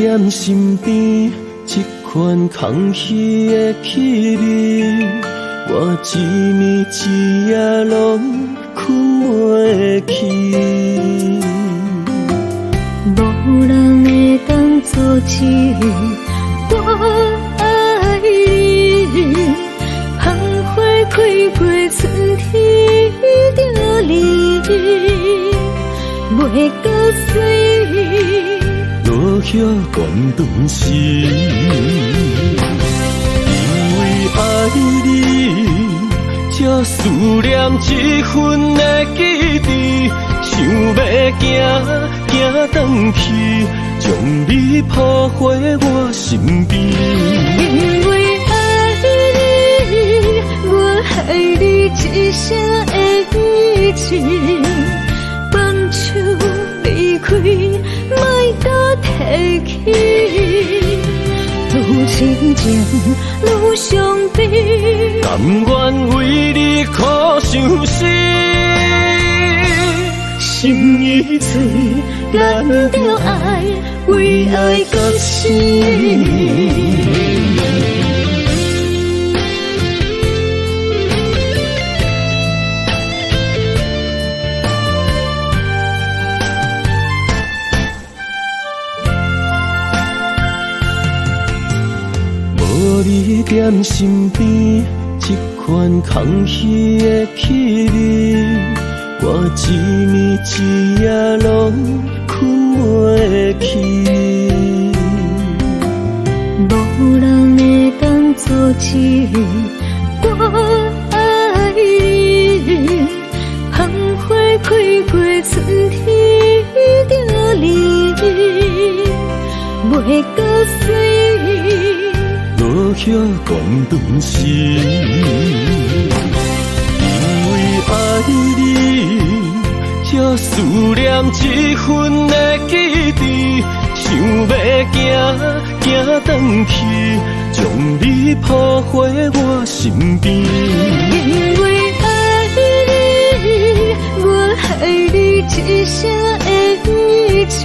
踮身边，这款空虚的气味，我一暝一夜拢困袂去。无人会当阻止我爱你，芳花开过春天就离，袂到水。落叶断断时，因为爱你，才思念这份的记忆，想要行转去，将你抱回我身边。因为爱你，我爱你一声的语气，放手离开，莫再提起。愈亲情愈伤悲，甘愿为你苦伤心。心已碎，咱着爱，为爱到死。无你踮身边，这款空虚的气味，我一暝一夜拢困袂去。无人会当阻止我爱你，芳花开过春天就离，袂到水。落叶断断时，因为爱你，才思念这份的记忆，想要行转去，将你抱回我身边。因为爱你，我爱你一声的语气，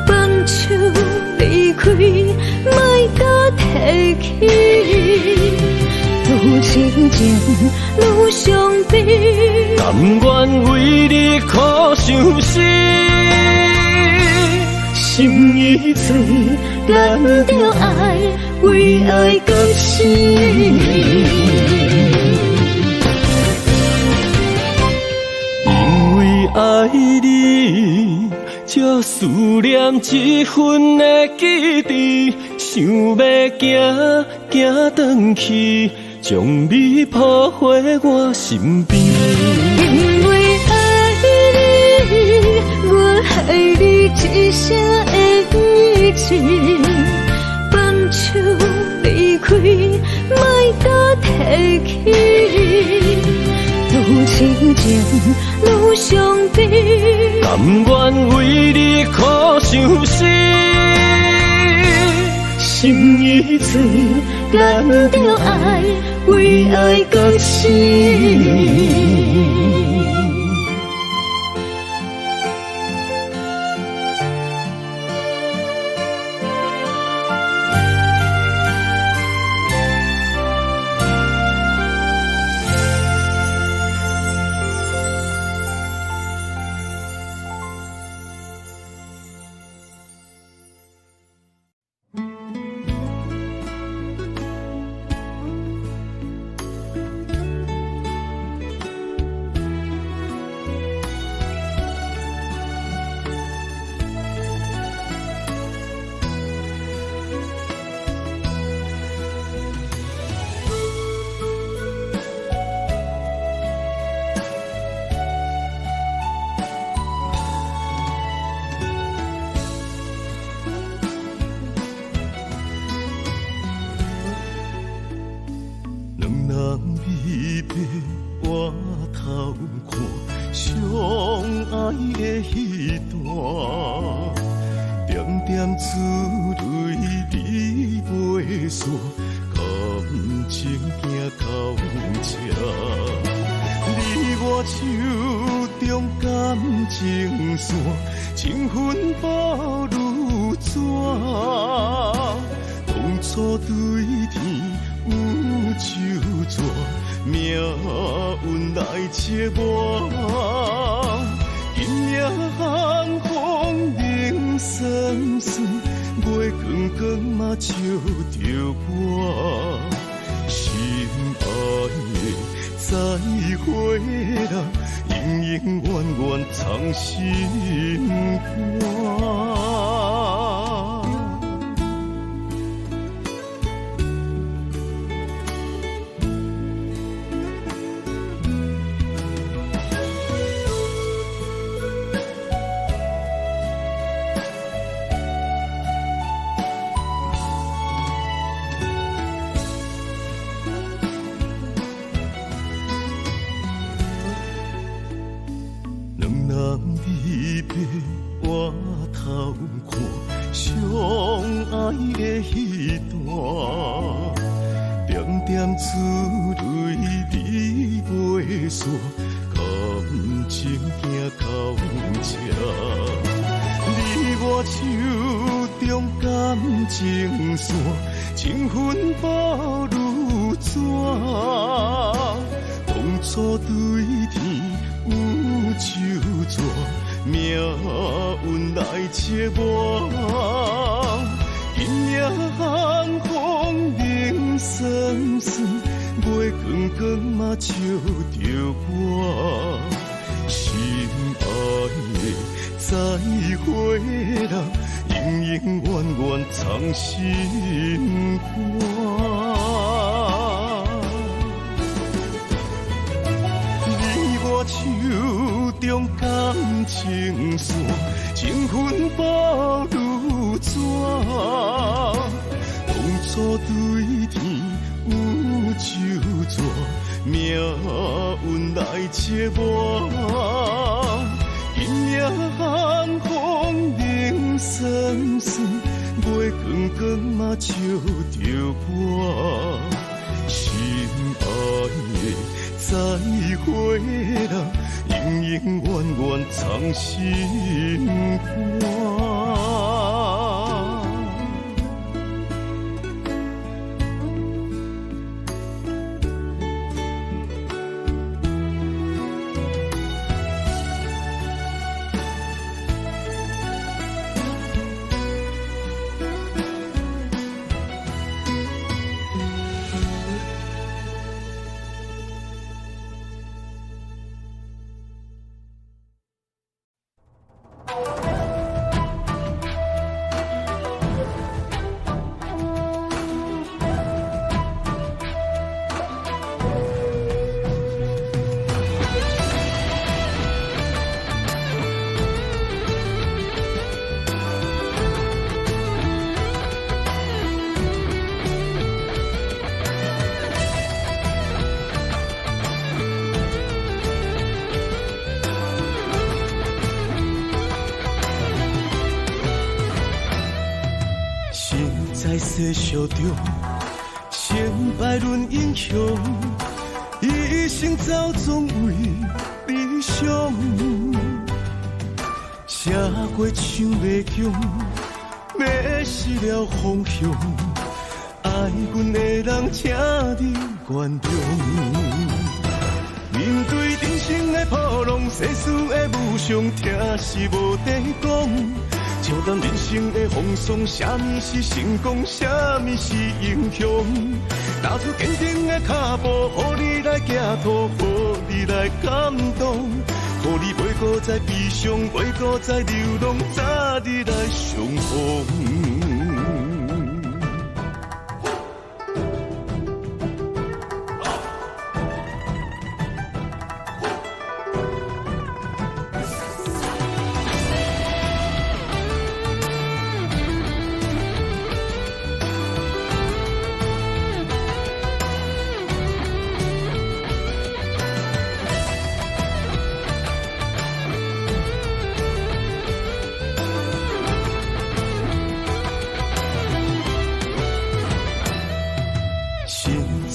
放手离开，莫再提起。愈亲情愈伤悲，甘愿为你苦伤心。心已碎，咱着爱，为爱到死。因为爱你，才思念这份的记忆，想要行转去，将你抱回我身边。因为爱你，我爱你一声的语气，放手离开，莫再提起。愈亲情愈伤悲，甘愿为你苦伤心。心已碎，咱着爱，为爱到死。怎？当初对天有就怎？命运来切我，今夜风冷酸酸，月光光嘛照着我。心爱的再会啦，永永远远藏心肝。离别回头看，相爱的彼段，点点珠泪滴袂散，感情行到这。你我手中感情线，情分薄如纸。当初对天有就怎？命运来切我，今夜风冷酸酸，月光光嘛照着我。心爱的再会啦，永永远远藏心肝。我手中感情线，情分薄如纸。当初对天有就怎？命运来切我，今夜风冷酸酸，月光光嘛照着我。心爱的再会啦，永永远远藏心肝。在世俗中，成败论英雄，一生走总为理想。社会唱袂强，迷失了方向，爱阮的人，请你原谅。面对人生的波浪，世事的无常，听是无地讲。笑谈人生的风霜，什么是成功，什么是英雄？踏出坚定的脚步，予你来行途，予你来感动，予你袂搁再悲伤，袂搁再流浪，早日来相逢。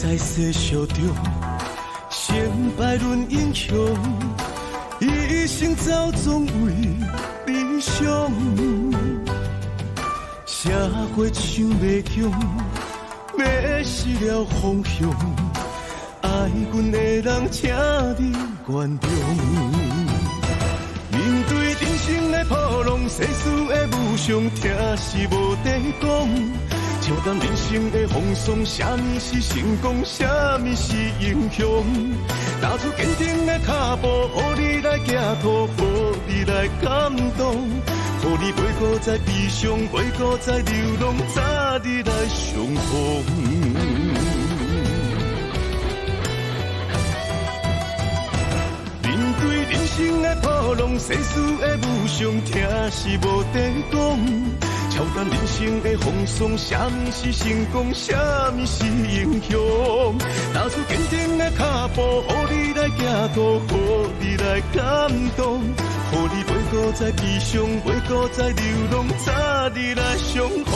在世俗中，成败论英雄，一生走总为理想。社会想袂强，迷失了方向。爱阮的人，请你原谅。面对人生的波浪，世事的无常，听是无地讲。笑谈人生的风霜，啥物是成功，啥物是英雄？踏出坚定的脚步，予你来行途，予你来感动，予你袂搁再悲伤，袂搁再流浪，早日来相逢。面对人生的波浪，世事的无常，听是无地讲。笑谈人生的风霜，啥物是成功，啥物是英雄？踏出坚定的脚步，予你来行途，予你来感动，予你袂搁再悲伤，袂搁再流浪，早日来相逢。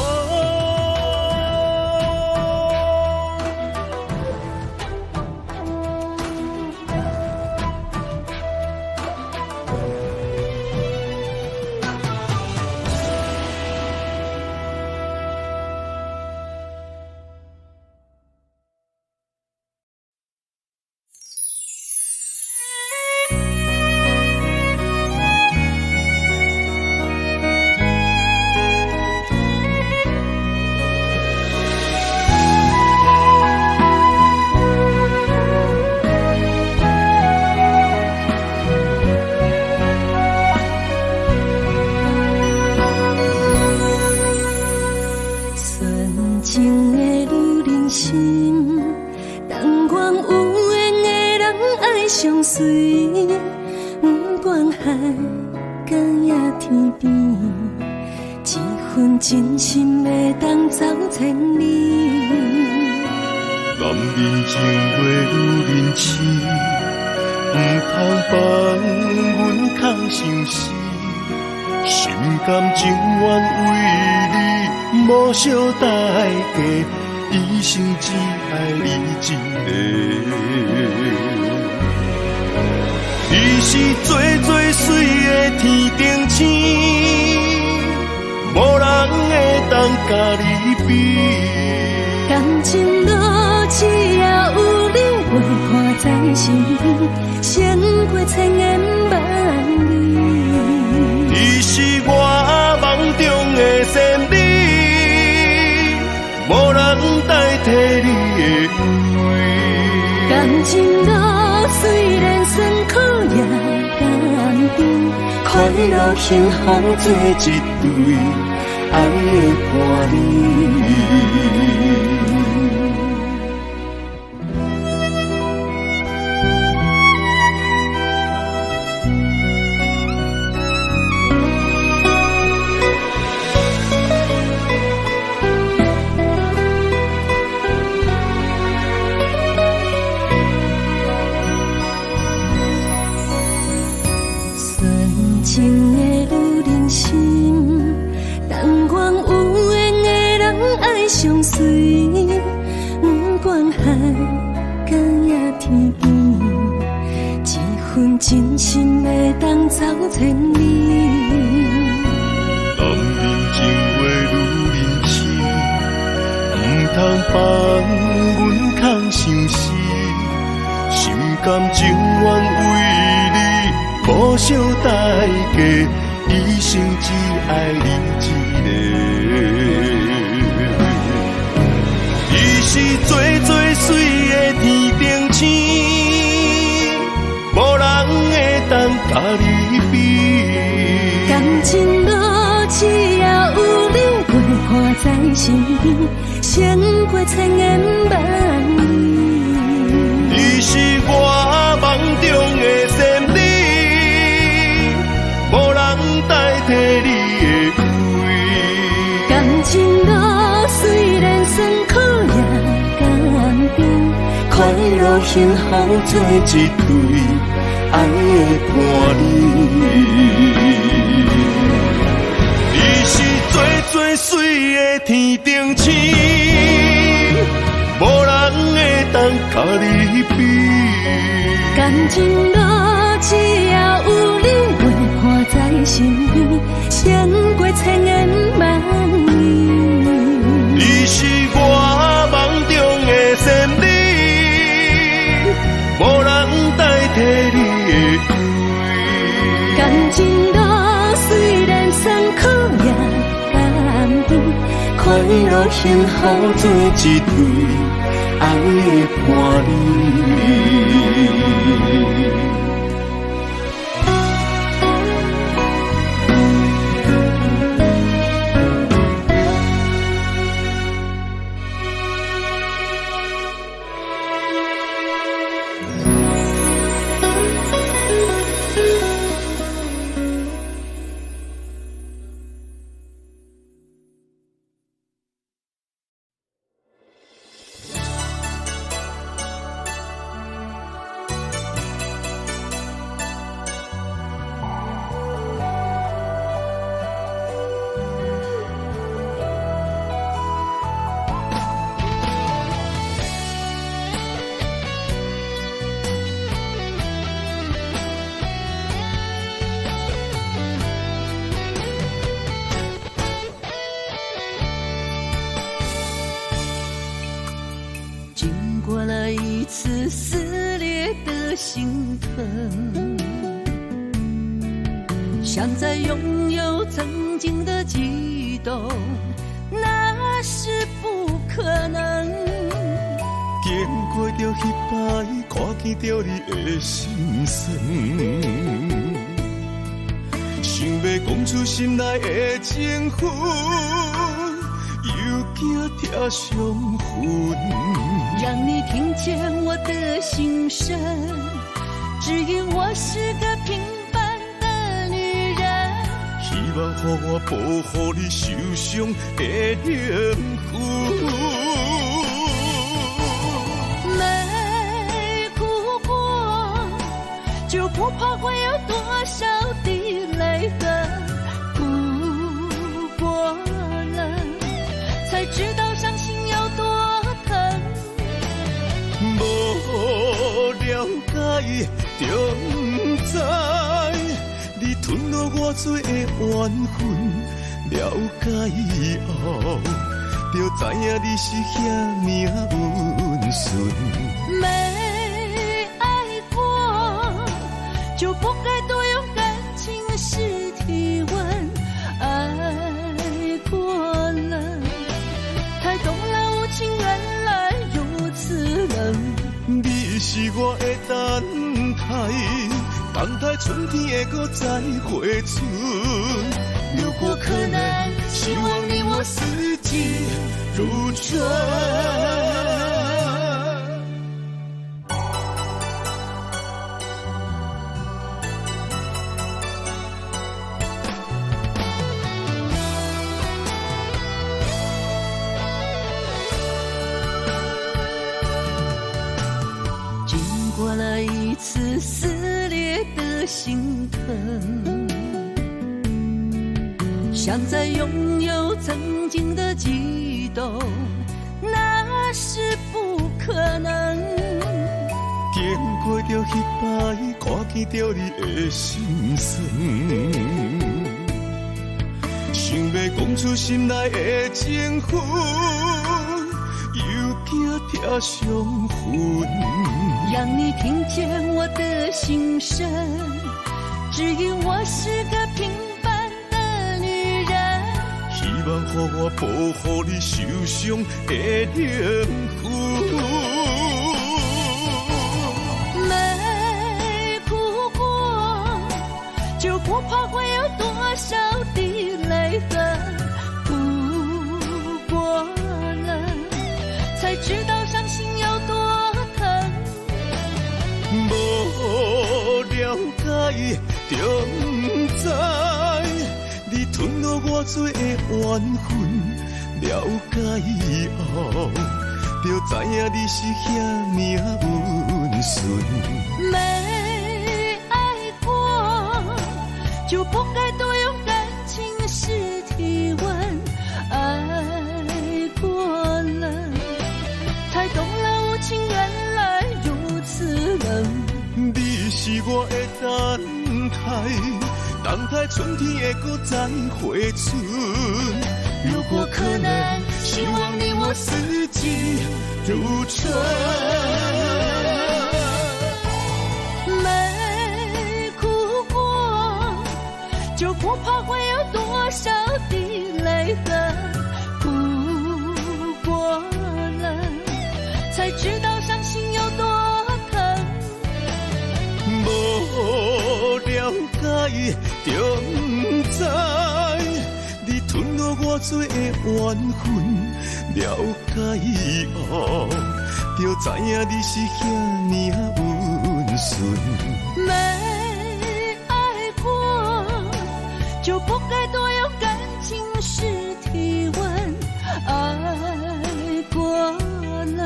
真心会当走千里，男人情话女人痴，唔通放阮空相思，心甘情愿为你无惜代价，一生只爱你一个。你是最最水的天顶星。无人会当甲你比，感情路只要有你陪伴在身边，胜过千言万语。你是我梦中的仙女，无人代替你的位。感情路虽然酸苦也甘甜，快乐幸福做一对。爱的伴侣，纯情的女人心。但愿有缘的人爱相随，不管海角也天边，一份真心会当走千里。男人情话女人痴，唔通放阮空相思，心甘情愿为你无惜代价。一生只爱你一个，你是最最水的天顶星，无人会当甲你比。感情路只要有你陪伴在身边，胜过千言万语。你是我梦中的仙女。无人代替你的位，感情路虽然酸苦也甘甜，快乐幸福做一对，爱的伴侣。你是最最水的天顶星，无人会当甲你比。感情路只要有你陪伴在身边，胜过千言万语。情路虽然酸苦也甘甜，快乐幸福做一对爱的伴侣。一次撕裂的心疼，像在拥有曾经的悸动，那是不可能。经过着彼摆，看见着你的心酸，想要讲出心内的情绪，又惊贴伤痕。让你听见我的心声，只因我是个平凡的女人。希望予我保护你受伤的灵魂。没哭过，就不怕会有多少滴泪痕。哭过了，才知道伤心有多疼。无了解，就不知你吞落我多的怨恨。了解以后，就知影你是遐尼温顺。没爱过，就不该多用感情试体温。爱过了，才懂了无情原来如此冷。你是我的等待春天会搁再回春。如果可能，希望你我四季如春。过了一次撕裂的心疼，像在拥有曾经的悸动，那是不可能。经过着彼摆，看见着你的心酸，想要讲出心内的情绪，又惊贴伤痕。让你听见我的心声，只因我是个平凡的女人。希望予我保护你受伤的灵魂。没哭过，就不怕会有多少滴泪痕。哭过了，才知道伤心有多疼。无了解，就不知你吞落我多的怨恨。了解以后，就知影你是遐尼温顺。没爱过，就不该多用感情试体温。爱过了，才懂了无情原来如此冷。你是我的等待春天会搁再回春。如果可能，希望你我四季如春。没哭过，怕会有多少的泪痕哭过了，才知道伤心有多疼。无了解就不知，你吞落我多的缘分，了解以后，就知影你是遐尔温顺。没爱过，就不该多有感情是体温。爱过了，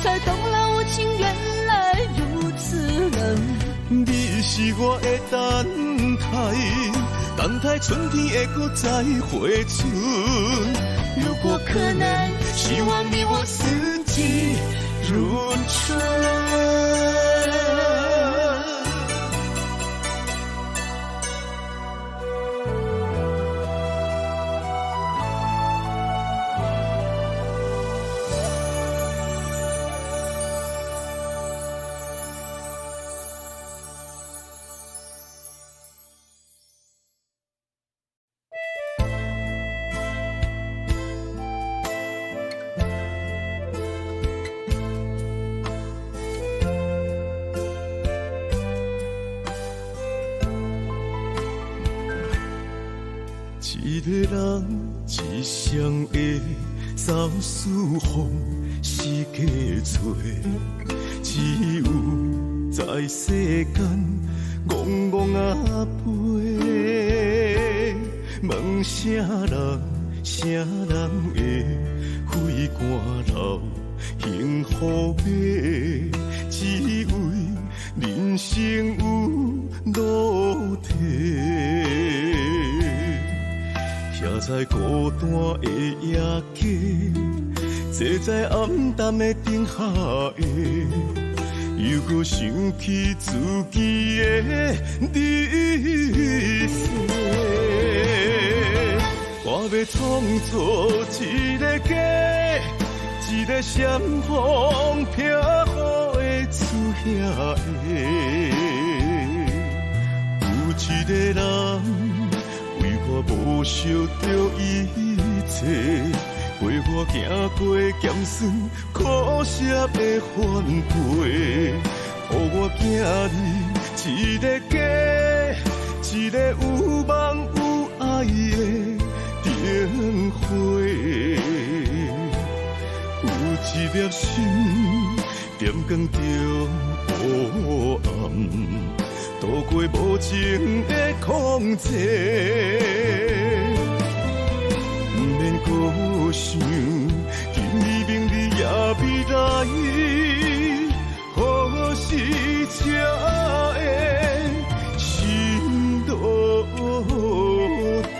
才懂了无情原来如此冷。你是我的等待，等待春天会再回春。如果可能，希望你我四季如春。一个人一双的走四方是假做，只有在世间戆戆啊飞。问啥人会费汗流幸福买，只为人生有路途。徛在孤单的夜街，坐在暗淡的灯下的，又搁想起自己的日子。我要创造一个家，一个闪风飘雨的厝遐的，有一个人。我无惜着一切，陪我行过咸酸苦涩的反背，予我囝儿一个家，一个有梦有爱的灯火。有一粒心点光着黑暗。度过无情的空隙，不免搁想，今日明日也未来，何时才会心落地？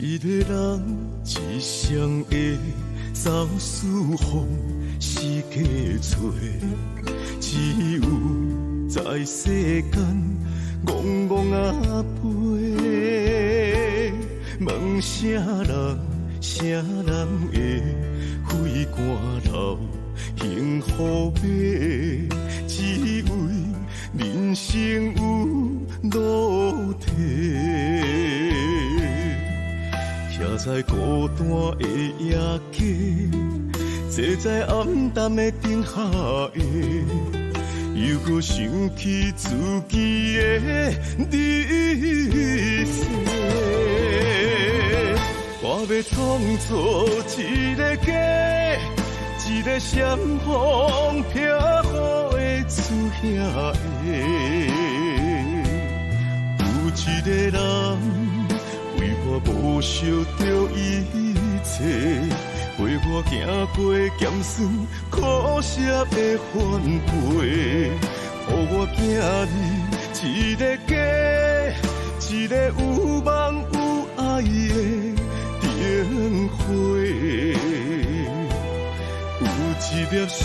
一个人一双的走四方是假做，只有在世间戆戆啊飞。问啥人会费汗流幸福买，只为人生有路途。徛在孤单的夜街，坐在暗淡的灯下的，又搁想起自己的日子。我要创造一个家，一个闪风飘雨的厝遐的，有一个人。为我无惜着一切，陪我行过咸酸苦涩的反背，予我囝儿一个家，一个有梦有爱的灯火。有一粒心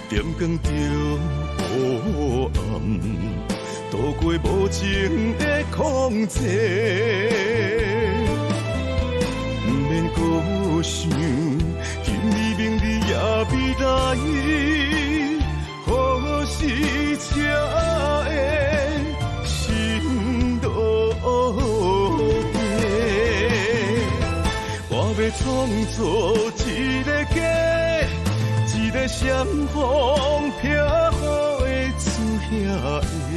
点光着黑暗。度过无情的空劫。不免搁想，今日明日也未来，何时才会心落地？我要创造一个家，一个闪风飘雨的厝遐的，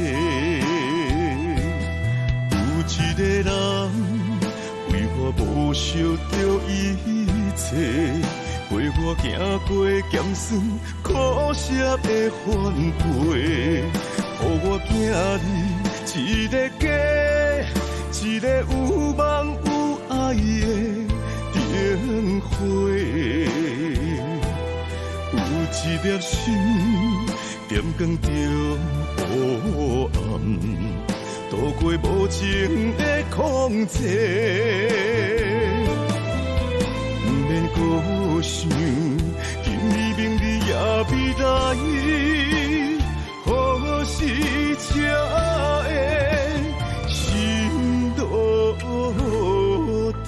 有一个人。为我无惜着一切，陪我行过咸酸苦涩的反背，予我囝儿一个家，一个有梦有爱的灯火，有一粒心点光着黑暗。度过无情的空劫，不免搁想，今日明日也未来，何时才会心落地？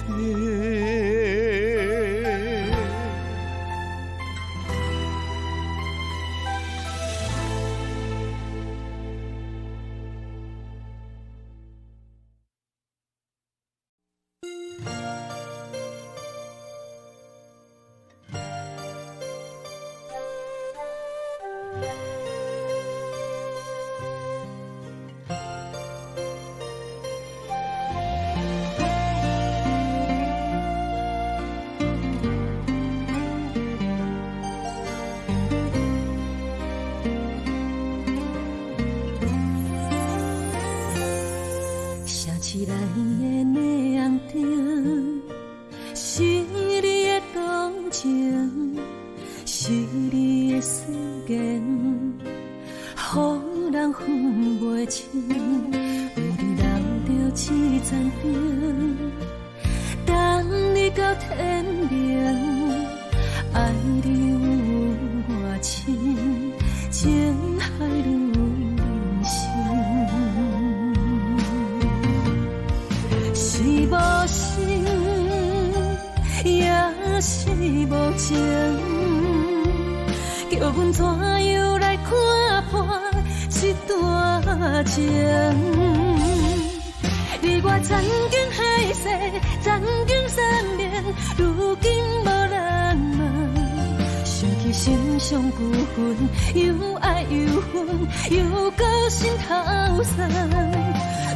起来的亮灯，是你的动情，是你的思念，予人分袂清。为你留着一盏灯，等你到天明。爱你有我深，情海如人生。是无心，也是无情，叫阮怎样来看破这段情？你我曾经海誓，曾经相恋，如今无人问。想起心上旧恨，又爱又恨，又搁心头酸。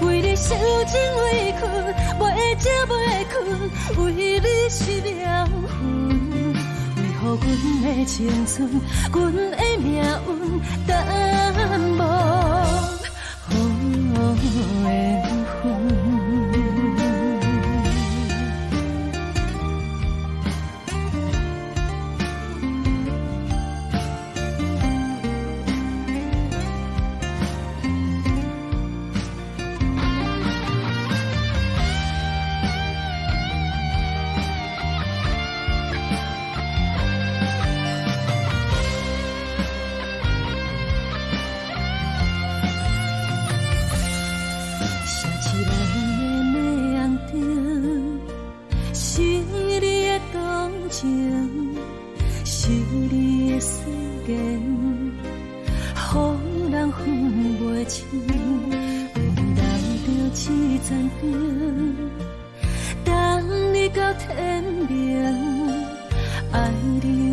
为你受尽委屈，袂食袂困，为你失了魂。为何阮的青春，阮的命运，等无好缘分？是你的思念，予人分袂清。为你留着一盏灯，等你到天明。爱你有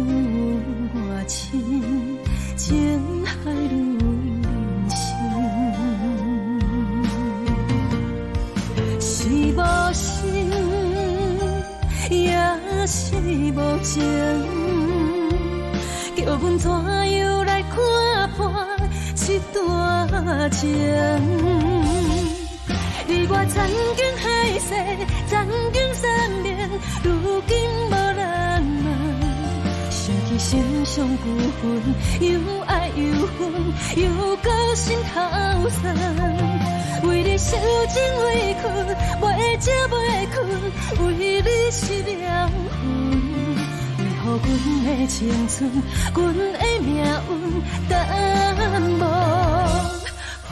我深，情海如人生。是无心，也是无情，叫阮怎样来看破这段情？你我曾经海誓，曾经相恋，如今无人问。想起心上旧恨，又爱又恨，又搁心头酸。为你受尽委屈，袂食袂困，为你失了魂。为何阮的青春，阮的命运，等无好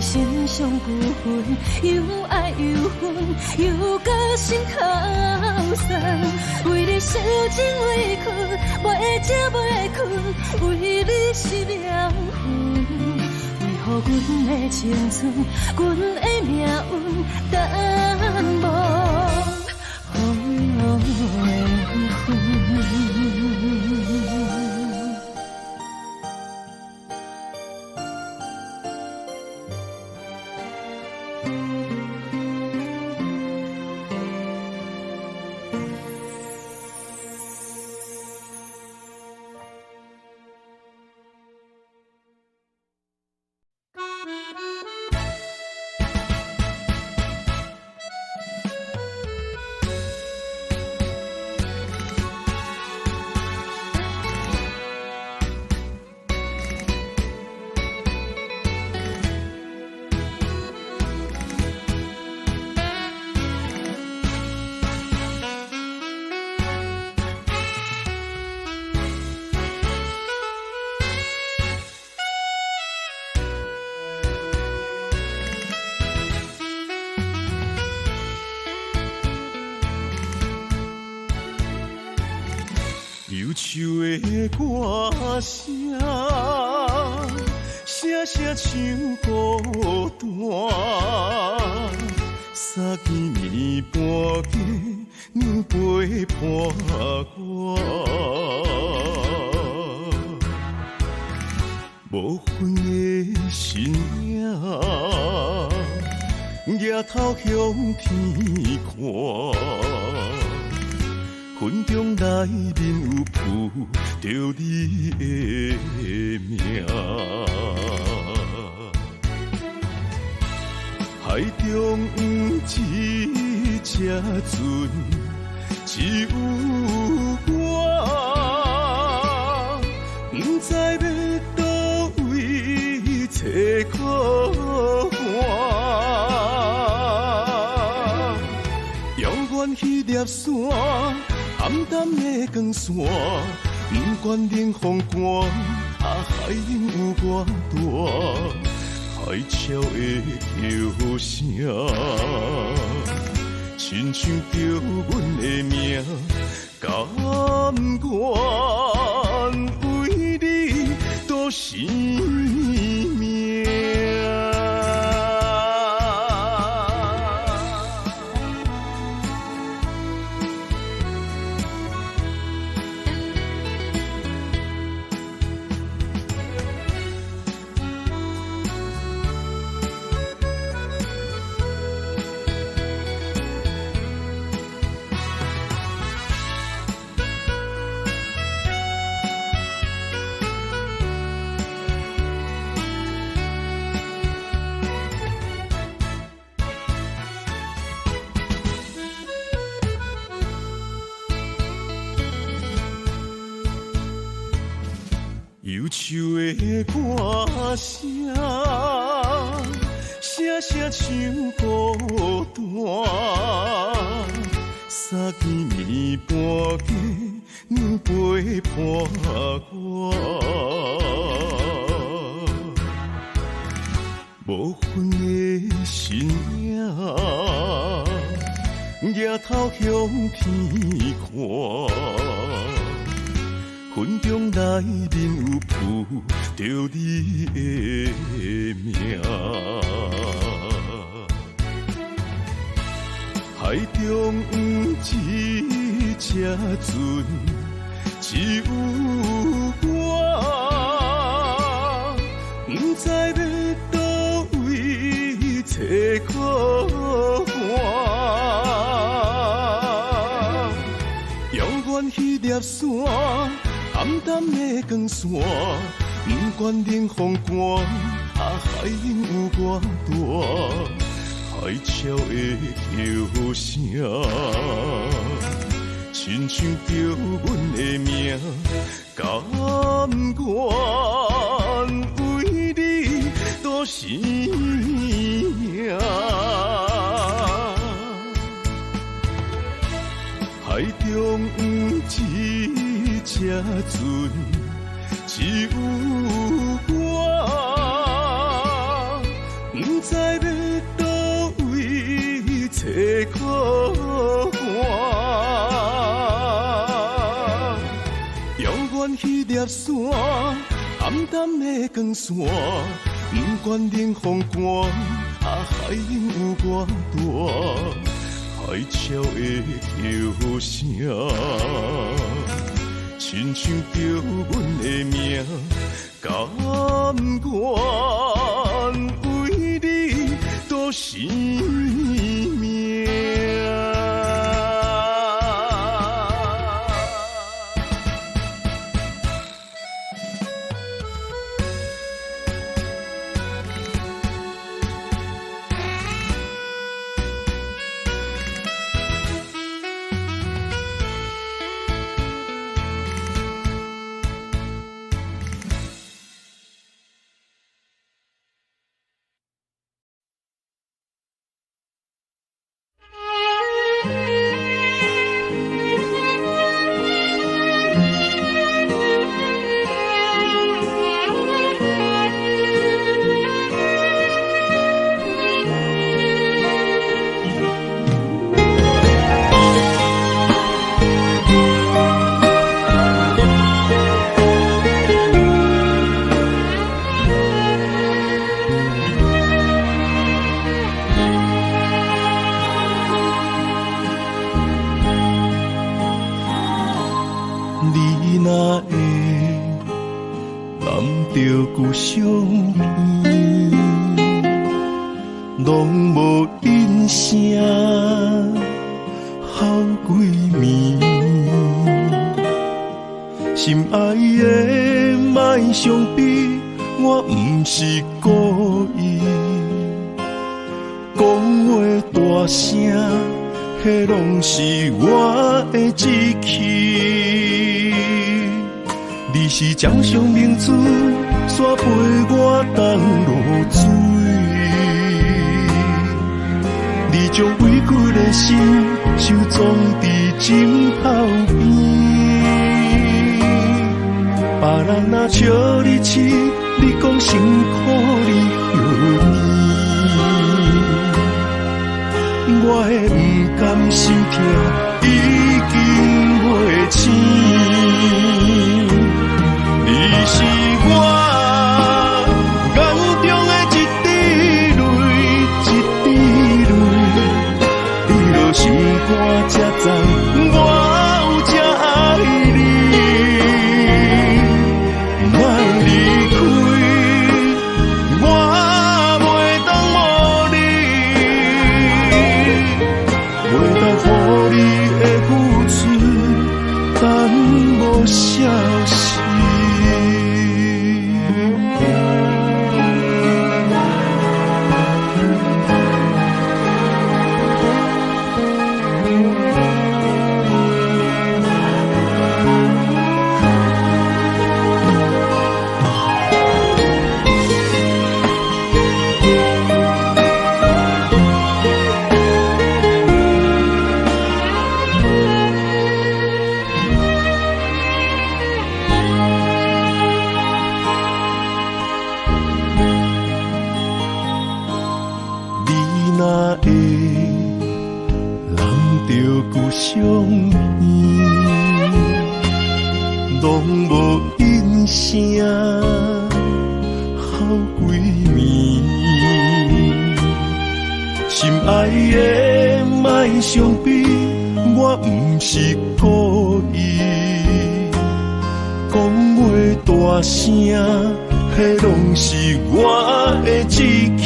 心伤不分，又爱又恨，又搁心哭酸。为你受尽委屈，袂食袂困，为你失了魂。为何阮的青春，阮的命运淡薄风的云？忧愁的歌声，声声像孤单。三更暝半夜，娘陪伴我。无分的身影，抬头向天看。云中来面有浮着你的名，海中有一只船，只有我，不知要倒位找靠岸。遥远迄粒山。暗淡的光线，不管冷风寒，海涌有偌大，海潮的叫声，亲像叫阮的名，甘愿为你赌生命。忧愁的歌声，声声像孤单。三更暝半夜，娘陪伴我。无分的身影，抬头向天看。云中来面有浮着你的名，海中有一只船，只有我，不知要倒位找靠岸。遥远迄粒山。暗淡的光线，不管冷风寒，海涌有偌大，海潮的叫声，亲像叫阮的名，甘愿为你赌生命。海中有一只船，只有我，不知知要倒位找靠岸。遥远迄粒山，暗淡的光线，不管冷风寒，海涌有偌大，海潮的叫声，亲像叫阮的名，甘愿为你赌生命。旧相片，拢无音声，好几暝。心爱的，莫伤悲，我不是故意。讲话大声，迄拢是我的志气。你是掌上明珠，煞陪我东落水。你将委屈的心收藏伫枕头边，别人若笑你痴，你讲辛苦你何年？我的不甘心痛已经袂醒。你是我眼中的一滴泪，一滴泪，你落心肝才知我有这爱你。莫离开，我袂当无你，袂当予你的付出等无消息。相片拢无音声，好几暝。心爱的，莫伤悲，我不是故意。讲话大声，迄拢是我的志气。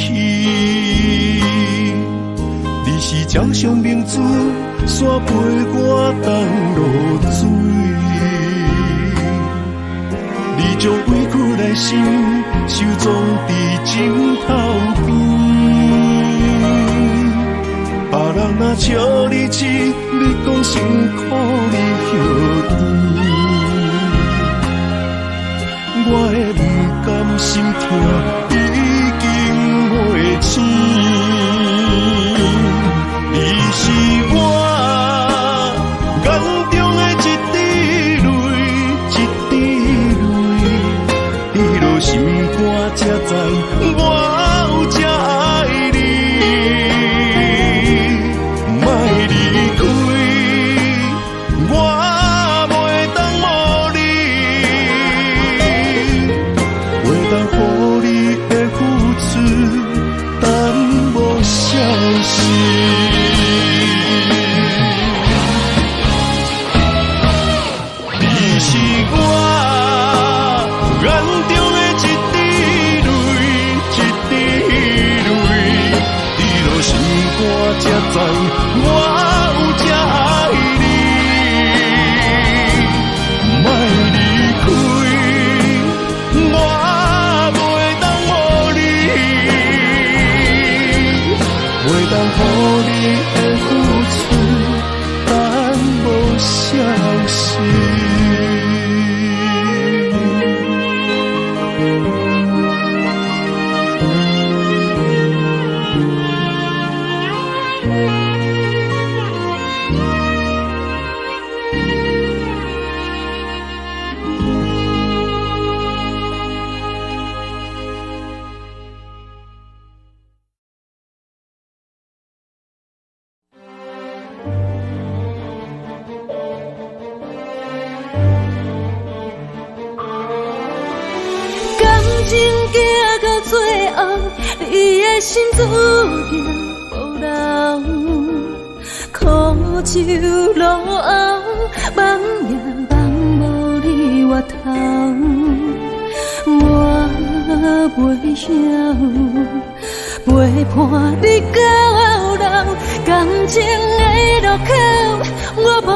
你是掌上明珠，煞陪我东落水，你将委屈的心收藏伫枕头边，别人若笑你痴，你讲辛苦你何年？我的不甘心痛已经袂醒。你是我眼中的一滴泪，一滴泪，你落心肝才知我有这爱知我有这爱你，莫离开，我袂当无你，袂当予你的付出等无消息。情行到最后，你的心注定无留，苦酒路后，梦也梦无你回头。我袂晓陪伴你到老，感情的路口，我茫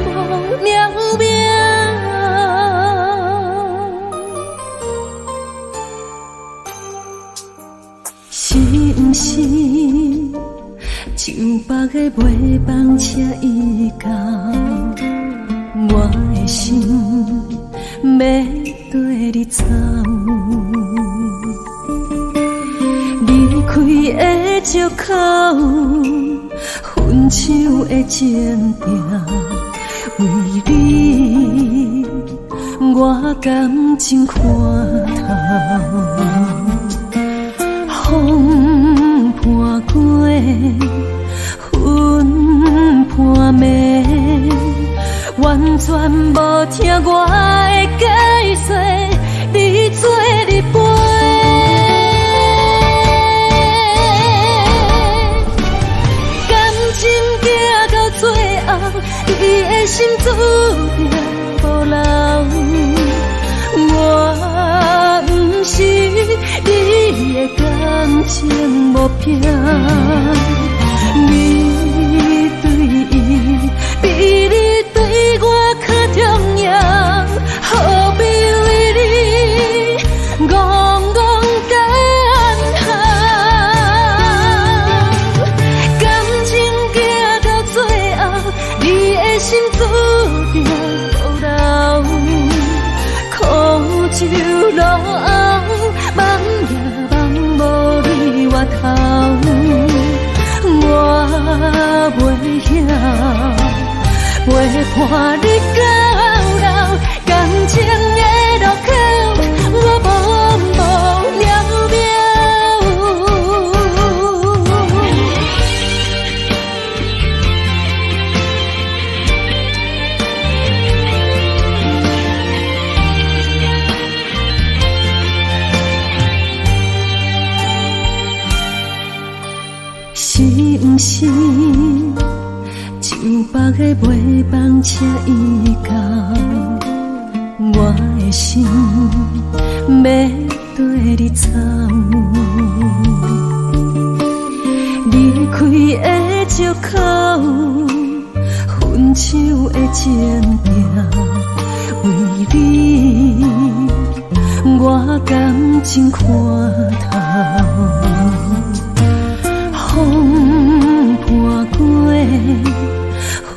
茫渺渺。是毋是像别个袂放车伊到，我的心要跟你走。离开的借口，分手的情定，为你我感情看透。风伴过，云伴暝，完全无听我的解说，你做你陪。感情行到最后，你的心注定无留。我不是你的感情目标，你对伊比你对我较重要，何必为你戆戆干行？感情行到最后，你的心注定无留，苦酒路后，梦也梦无你回头。我袂晓陪伴你到老，感情的路口，我茫茫渺渺。是毋是像别个袂放车伊到，我的心要跟你走。离开的借口，分手的情定，为你我感情看透。风伴过，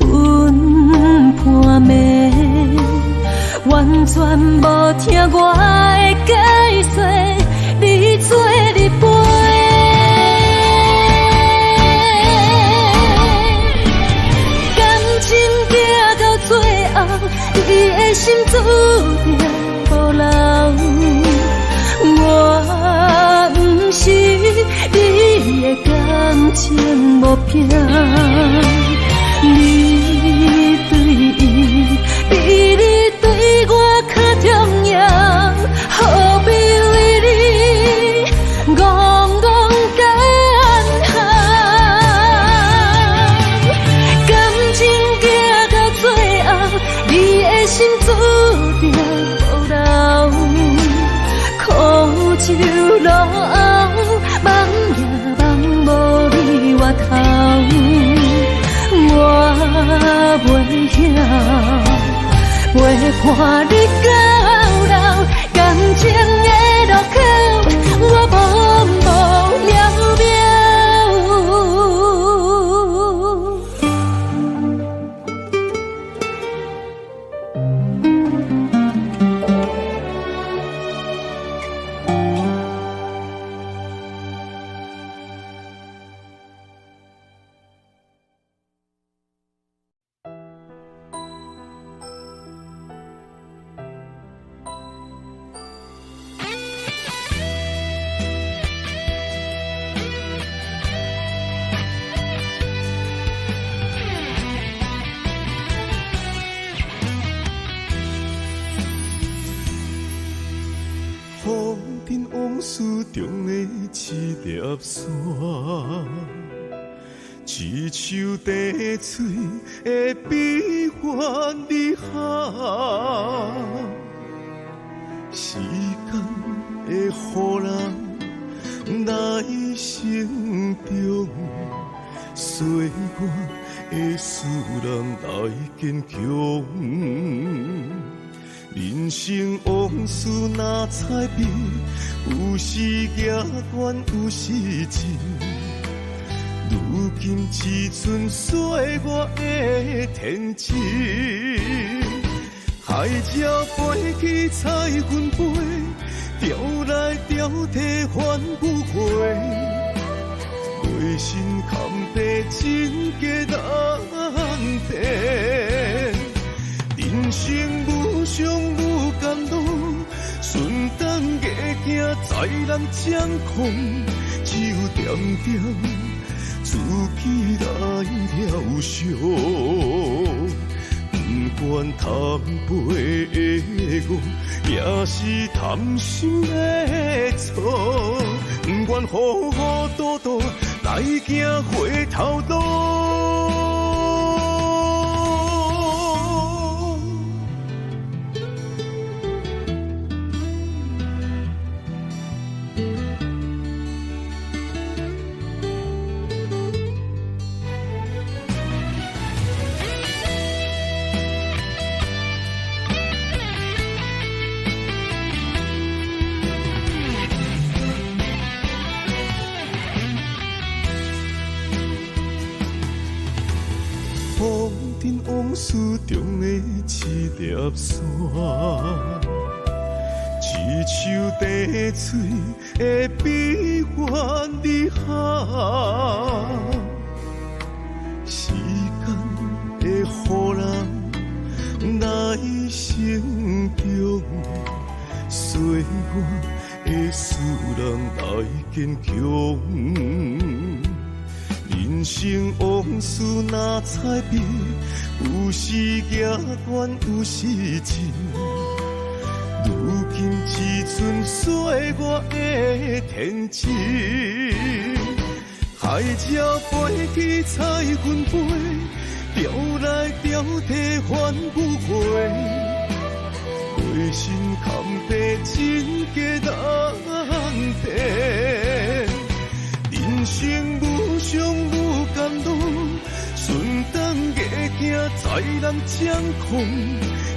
云伴暝，完全无听我的解说，你做你陪。感情行到最后，你的心注定无留。我不是你的感情目标，你对伊比你对我较重要，何必为你戆戆干行？感情行到最后，你的心注定无留，苦酒路后，梦也梦无你回头。伴你到老，感情的路口，我步步了了。风尘往事中的一粒沙，一手滴水的悲欢离合，时间会予人来成长，岁月会使人来坚强。人生往事若彩笔，有时行悬，有时静。如今只剩岁月的天真。海鸟飞去彩云飞，钓来钓去翻不过。内心坎坷真价难辨。人生愈伤愈甘露，顺当硬行再难掌控，只有点点自己来疗伤。不管贪杯的我，也是贪心的错。不愿糊糊涂涂来行回头路。风尘往事中的一粒沙，一手滴水的悲欢离合，时间会予人来成长，岁月会使人来坚强。人生往事若彩笔，有时行悬，有时静。如今只剩岁月的天真。海鸟飞去彩云飞，钓来钓去翻不过。内心坎坷真价难辨。人生愈伤愈甘露，顺当硬行再难掌控，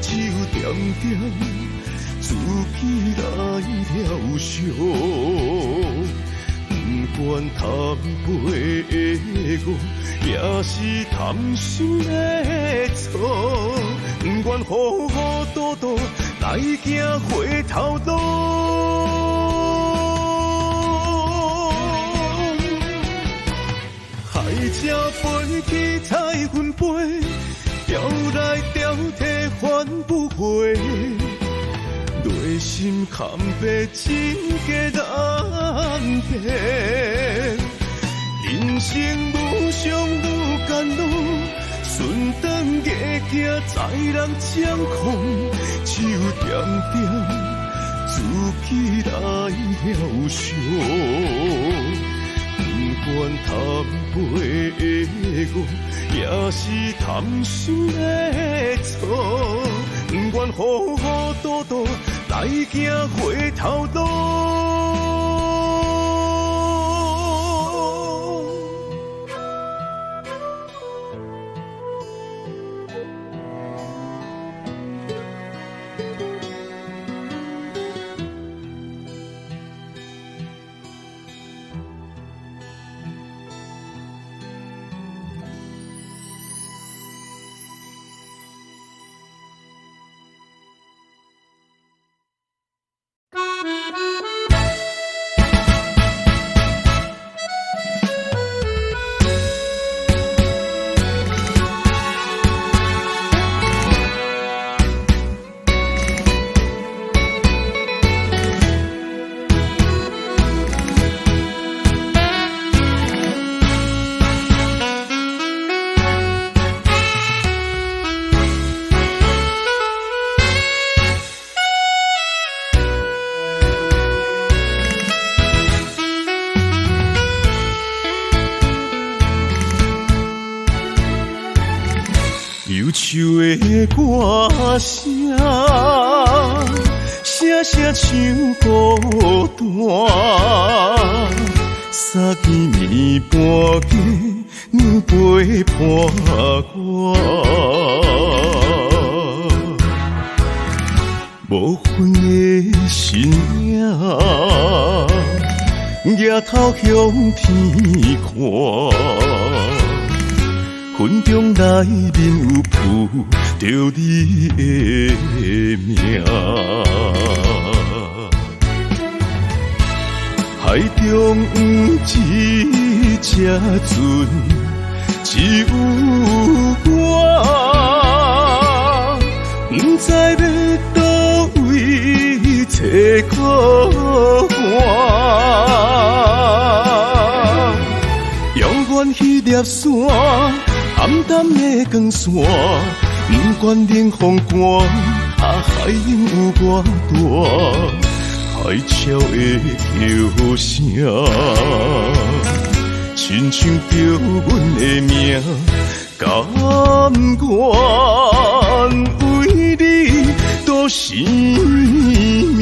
只有点点自己来疗伤。不管贪杯的我，也是贪心的错。不愿糊糊涂涂来行回头路。海鸟飞去彩云飞，钓来钓去翻不过。内心坎坷真价难辨。人生愈伤愈甘露，顺当硬行再难掌控，只有点点自己来疗伤。不管贪杯的我，也是贪心的错。不愿糊糊涂涂来行回头路。忧愁的歌声，声声像孤单。三更暝半夜，娘陪伴我。无分的身影，抬头向天看。云中来面有浮着你的名，海中一只船，只有我，不知要倒位找靠岸。永远迄粒线，暗淡的光线，不管冷风寒，海涌有偌大。海潮的叫声，亲像叫阮的名，甘愿为你赌生命。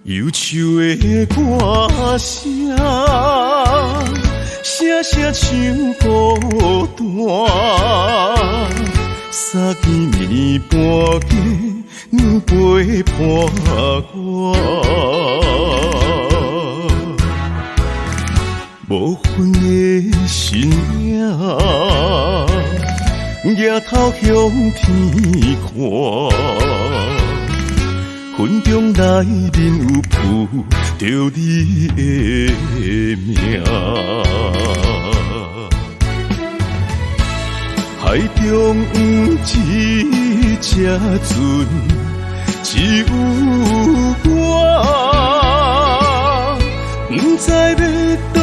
忧愁的歌声，声声像孤单。三更暝半夜，娘陪伴我。无分的身影，抬头向天看。云中来面有浮着你的名，海中一只船，只有我，不知要倒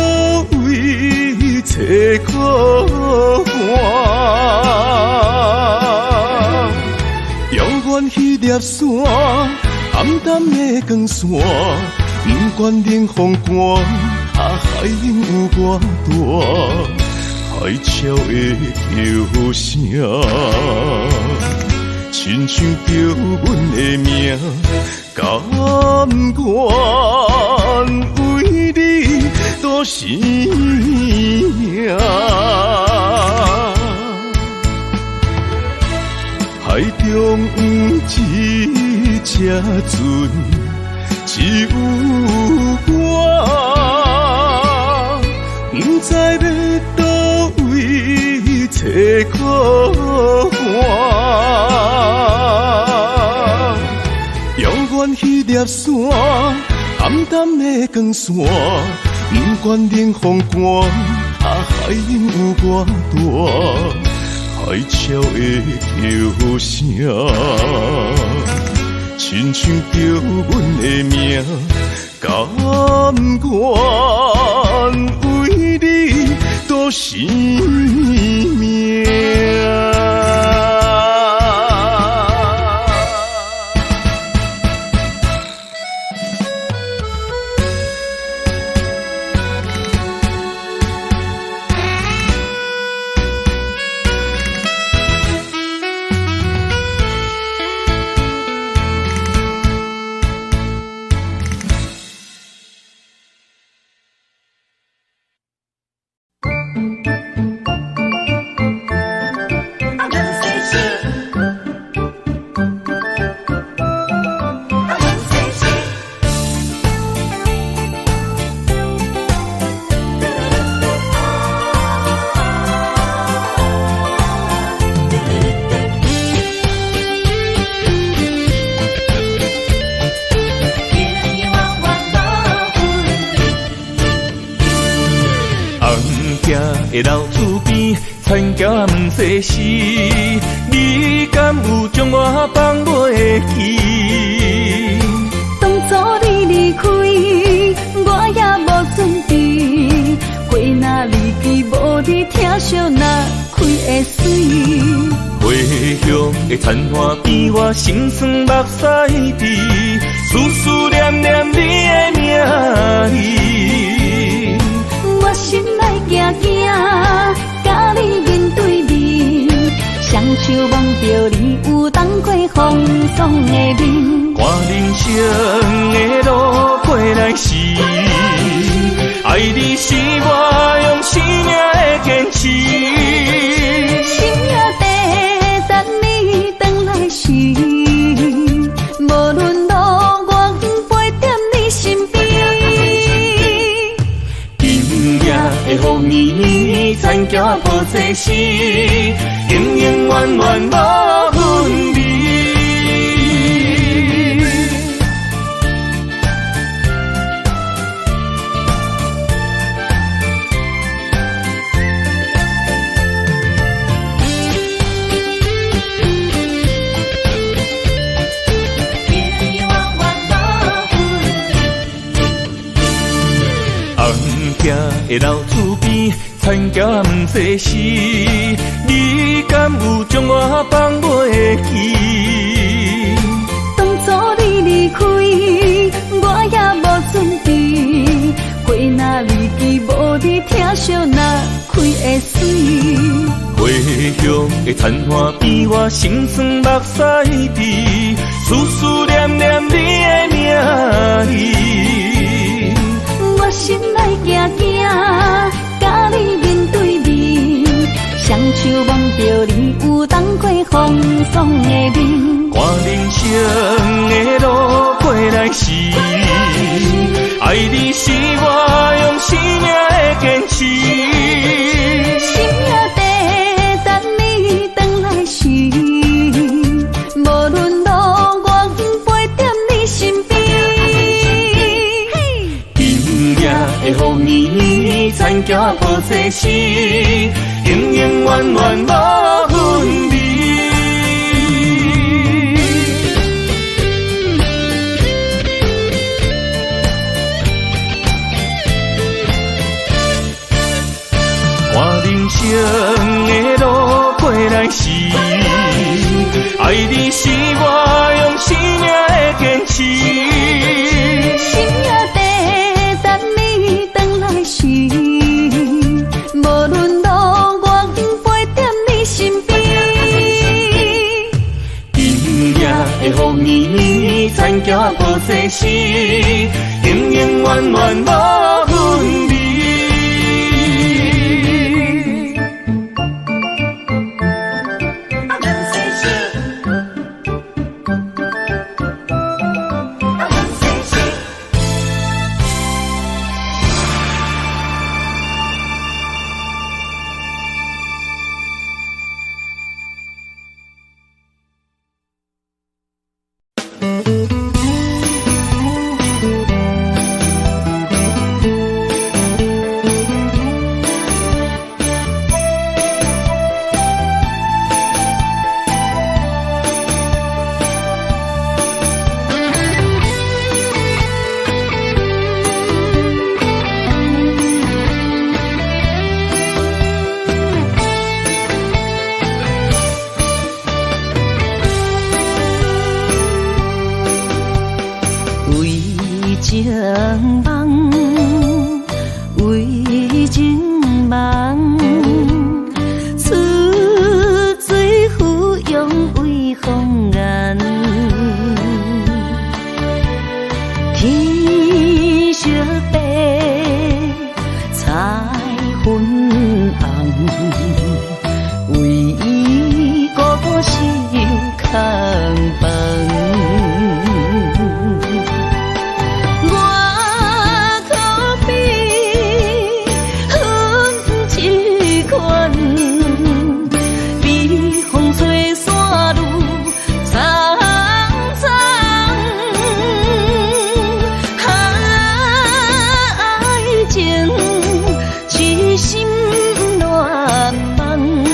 位找靠岸。永远迄粒线，暗淡的光线，不管冷风寒，海涌有偌大。海潮的叫声，亲像叫阮的名，甘愿为你赌生命。海中一只船，只有我，不知要倒位找靠岸。永远迄粒线，暗淡的光线，不管冷风寒，海涌有偌大。海潮的叫声，亲像叫阮的名，甘愿为你赌生命。田家问世事，你敢有将我放袂记？当初你离开，我也无准备，花若离枝，无你疼惜若开会水。花香的田花边，我心酸目屎滴，思思念念你的名字。我心内惊惊，甲你面对面，双手望着你有当过风霜的面。看人生的路过来时，爱你是我用生命的坚持。心也地等你回来时，无论路我陪在你身边。今夜的风绵绵，田家抱世事，永永远远无分离。的老厝边，田家问世事，你敢有将我放袂记？当初你离开，我也无准备，花若离枝，无你疼惜若开会水。花香的田花边，我心酸目屎滴，思思念念你的名字。我心内惊惊，甲你面对面，双手望着你有当过风霜的面。看人生的路过来时，爱你是我用生命的坚持。心也地等你回来时，无论路我陪在你身边。的风绵绵，田家抱世事，永永远远无分离。看人生的路过来时，爱你是我用生命的坚持。心也地等你回来时，无论路我陪在你身边。今夜的风绵绵，田家抱世事，永永远远无分离。痴心乱梦。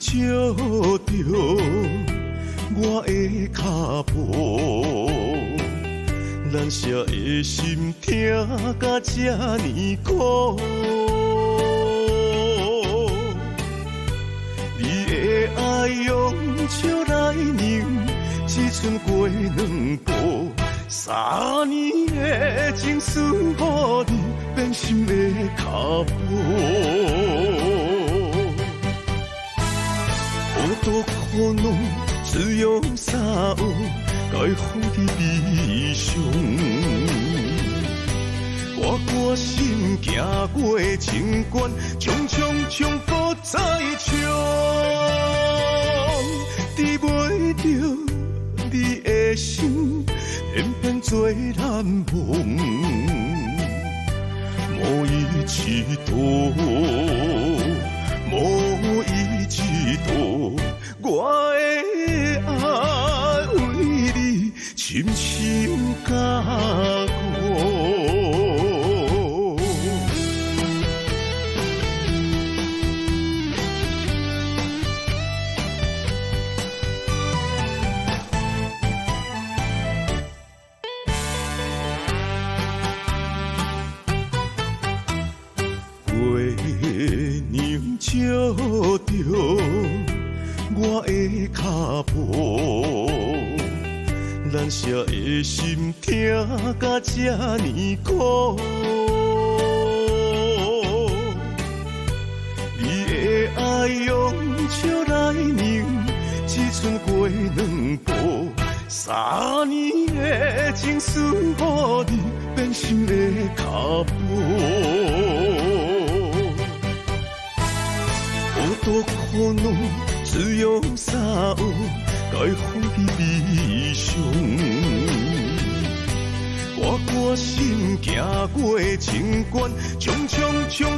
照着我的脚步，咱舍的心痛甲这呢苦。你的爱用笑来酿，只剩过两步。3年的情思，予你变心的脚步。好多苦恼，只用三有，该放伫悲伤。我歌声行过情关，重搁再唱，治袂着你的心，偏偏做难忘。无伊一度，无伊一度，我的爱为你深深加固。月亮照着我的脚步，咱舍的心痛甲这呢苦。你的爱用笑来酿，只剩过两步。3年的情思，予你变心的脚步。好多苦恼，只用三有，该放伫悲伤。我歌声行过情关，重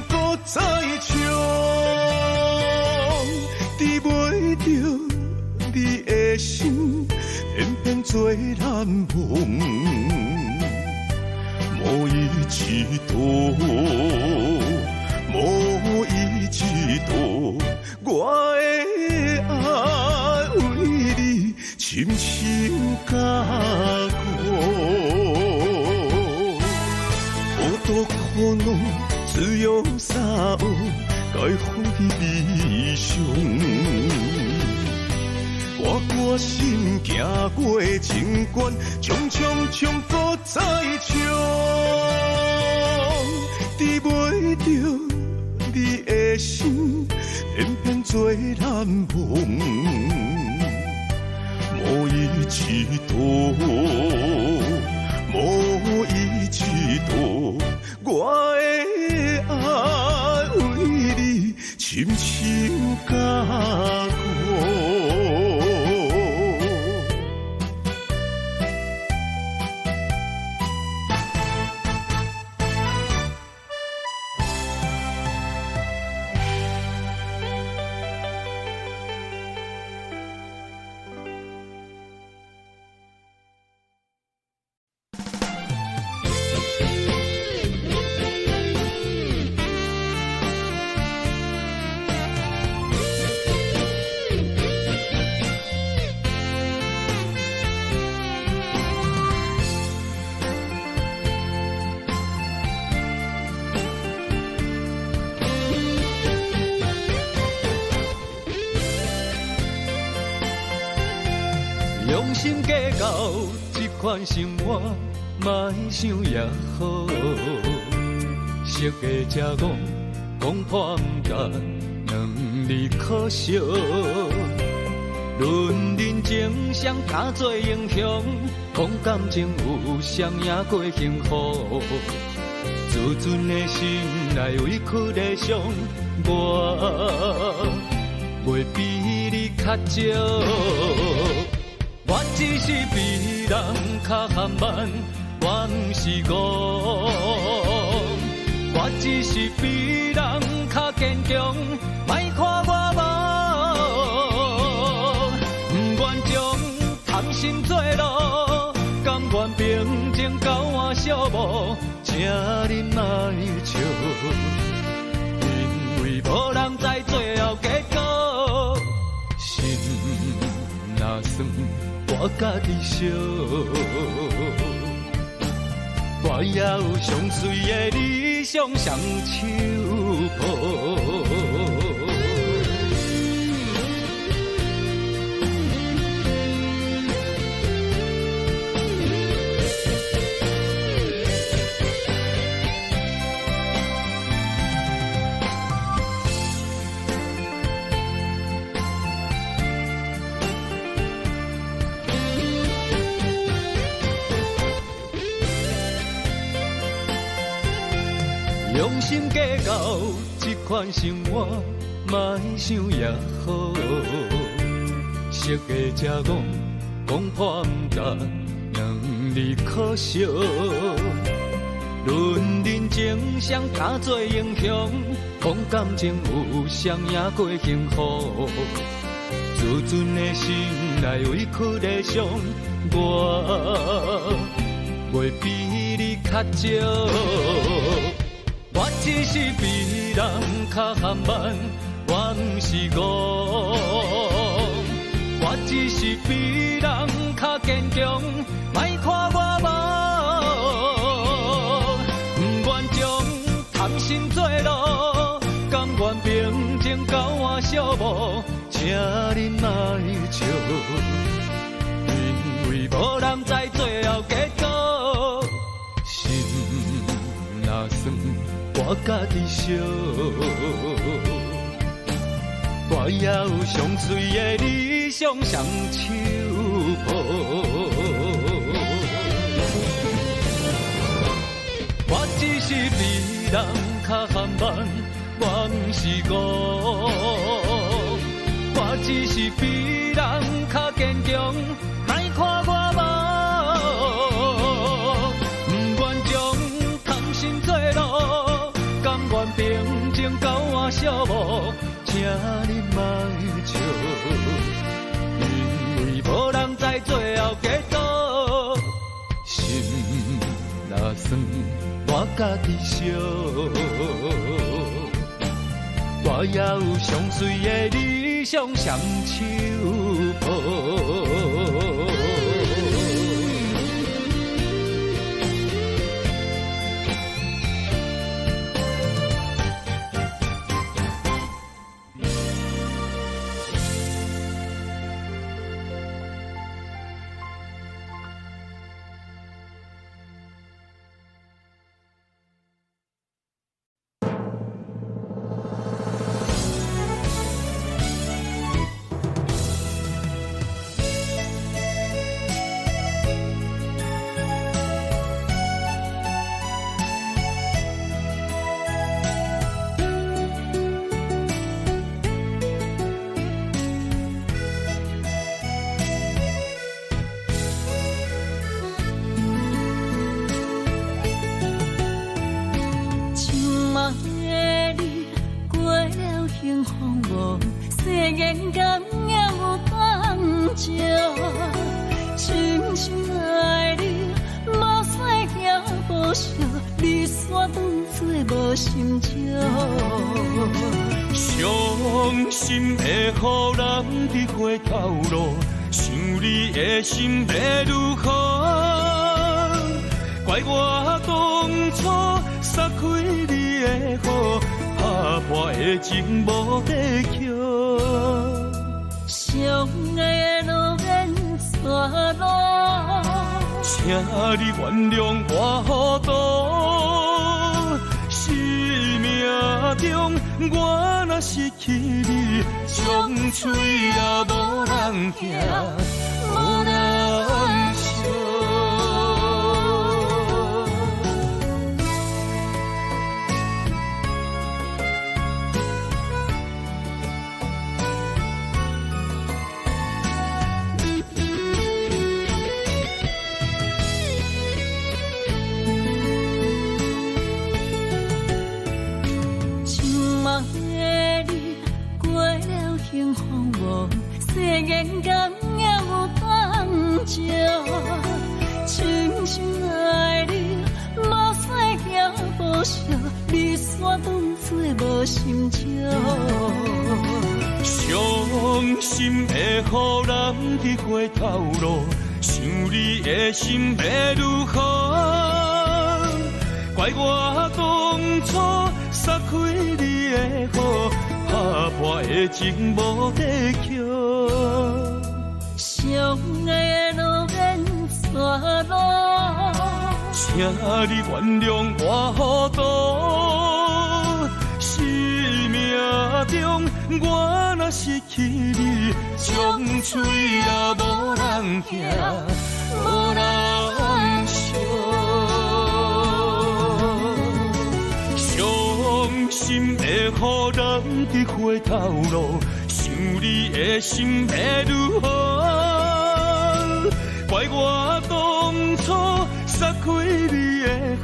搁再唱，治袂着你的心，偏偏做难忘。无伊一度，无伊一度，我的爱为你深深加固。好多苦恼，只用三有，该放伫悲伤。我歌声行过情关，重搁再唱，治袂着你的心，偏偏做难忘。无伊一度，无伊一度，我的爱为你深深加固。用心计较这款生活，莫想也好。熟的才讲，讲破不干，两字可惜。论人情，谁敢做英雄？讲感情有谁赢过幸福？自尊的心内委屈的伤，我袂比你较少。我只是比人较含慢，我不是戆。我只是比人较坚强，莫看我无。不愿将谈心做路，甘愿平静交换寂寞，请你莫笑，因为无人知最后结果。算我家己烧，我也有上水的理想双手抱。用心计较这款生活，莫想也好。熟的才讲，讲破不干，让你可惜。论人情谁敢做英雄？讲感情有谁赢过幸福？自尊的心内委屈的伤，我袂比你较少。我只是比人较含慢，我不是戆。我只是比人较坚强，莫看我无。不愿将贪心做路，甘愿平静交换寂寞，请你莫笑，因为无人知最后结果。心若算我家己烧，我也有上水的理想双手抱。我只是比人较含慢，我不是戆。我只是比人较坚强，莫看我无。不愿将贪心做路。甘愿平静交换寂寞，请你莫笑，因为无人知最后结果。心若算我家己烧，我也有上水的理想双手抱。伤心会予人伫回头路，想你的心要如何？怪我当初撒开你的好，打破的情无地桥。相爱的路免错路，请你原谅我糊涂。生命中我若失去你，将嘴也无人听，无人笑。幸福无世间间也有当照，深深爱你，无使行无笑，离散当作无心照。伤心会予人伫回头路，想你的心要如何？怪我当初撒开你的雨，打破的情无地桥。相爱的路缘山路，请你原谅我糊涂，生命中我若失去你，将嘴也无人听，无人笑。伤心会予人伫回头路，想你的心要如何？怪我当初撒开你的雨，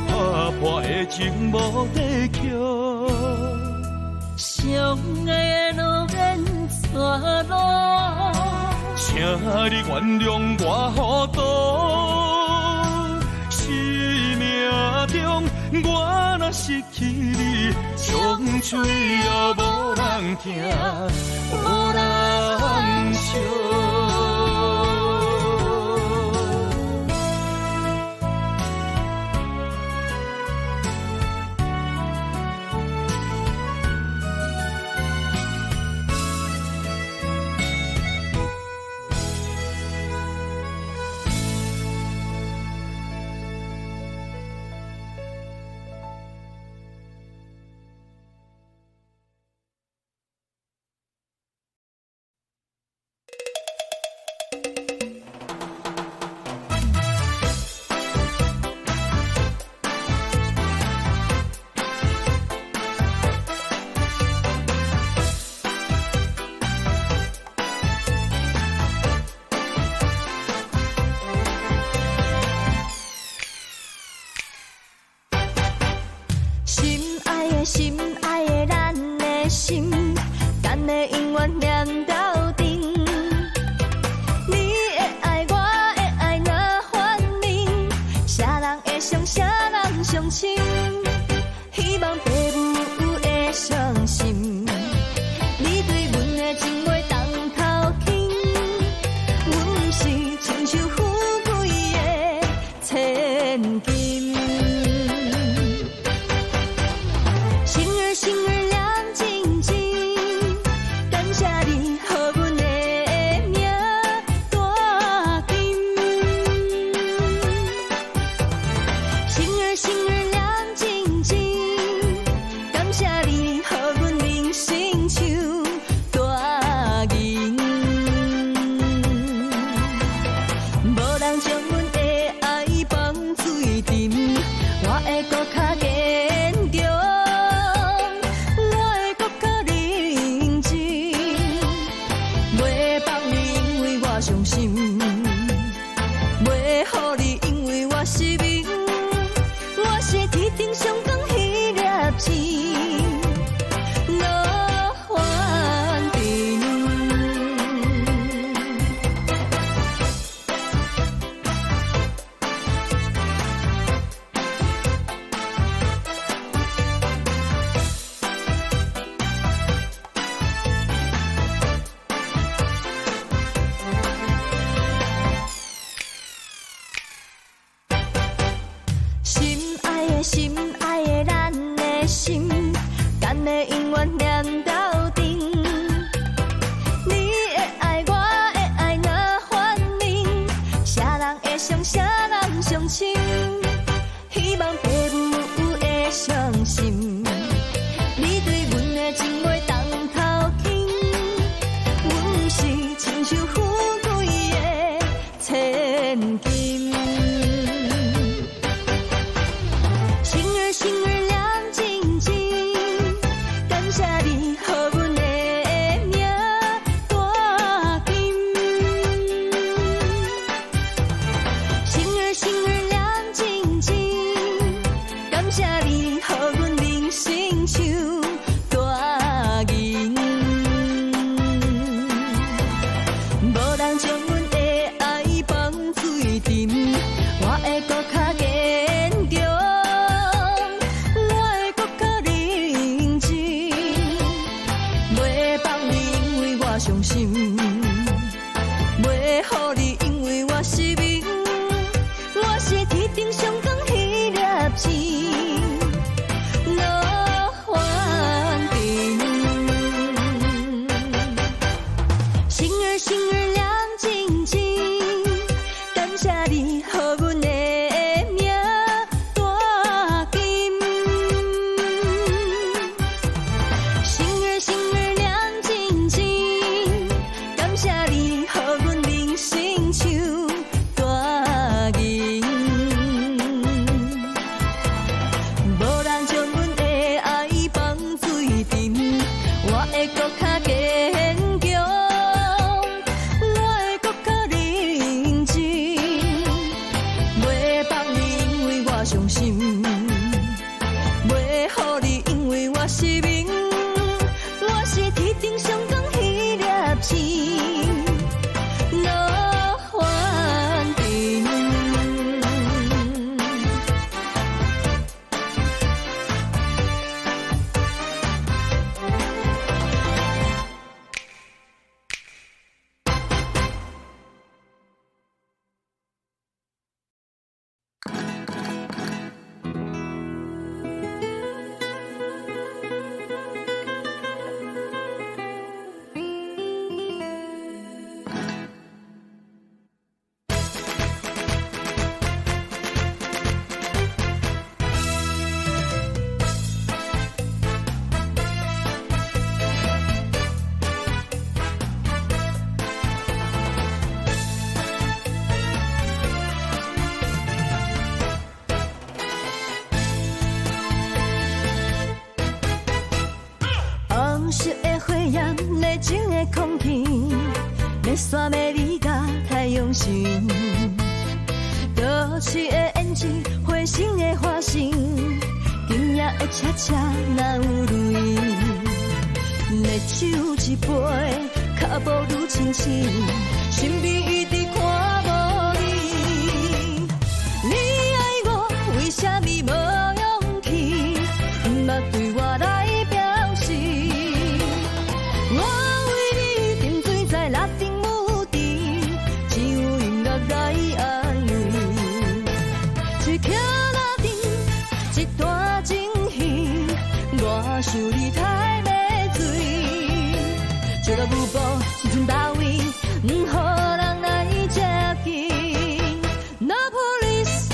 打破的情无地桥。相爱的路缘山路，请你原谅我糊涂，生命中我若失去你，将嘴也无人听，无人笑。心爱的咱的心，等会永远念到顶。你的爱，我的爱，若反面，啥人会伤，啥人伤心？希望父母会相信，你对阮的情袂当头轻。阮是亲像富贵的千金。心儿亮晶晶，感谢你予阮的命大金。心儿亮晶晶，感谢你予阮人生像大银。无人将阮的爱放水沉，我会搁较坚强。伤心，袂予你，因为我失明，我是天顶上光迄粒星，落凡尘。心爱的咱的心，等会永远念到顶。你的爱，我的爱，若反面，啥人会伤，啥人伤心？希望父母会相信，你对阮的情袂当头轻。阮是亲像富贵的千金。心儿亮晶晶，感谢你予阮的命大金。心儿亮晶晶，感谢你予阮人生像大银。无人将阮的爱放水沉，我会搁较坚强。我伤心，袂予你因为我失明，我是天顶上港迄粒星，落凡尘。星儿星儿亮晶晶，感谢你予阮的命大金。星儿星儿亮晶晶，感谢你予阮人生唱大银。无人将阮的爱放水沉，我会搁较坚强。伤心，袂予你因为我失明，我是天顶上港迄粒星，落凡尘。红色的火焰，热情的空气，要闪要你甲太阳神。多情的胭脂，花心的花心，今夜的车车哪有泪？热酒一杯，脚步愈亲切，身边一直看无你。你爱我，为什么无勇气？毋捌对我来表示。我为你沉醉在拉丁舞池，只有音乐来安慰。一曲拉丁，一段情戏，我想你太迷醉。借个舞步，时阵到位，毋予人来接近。No police。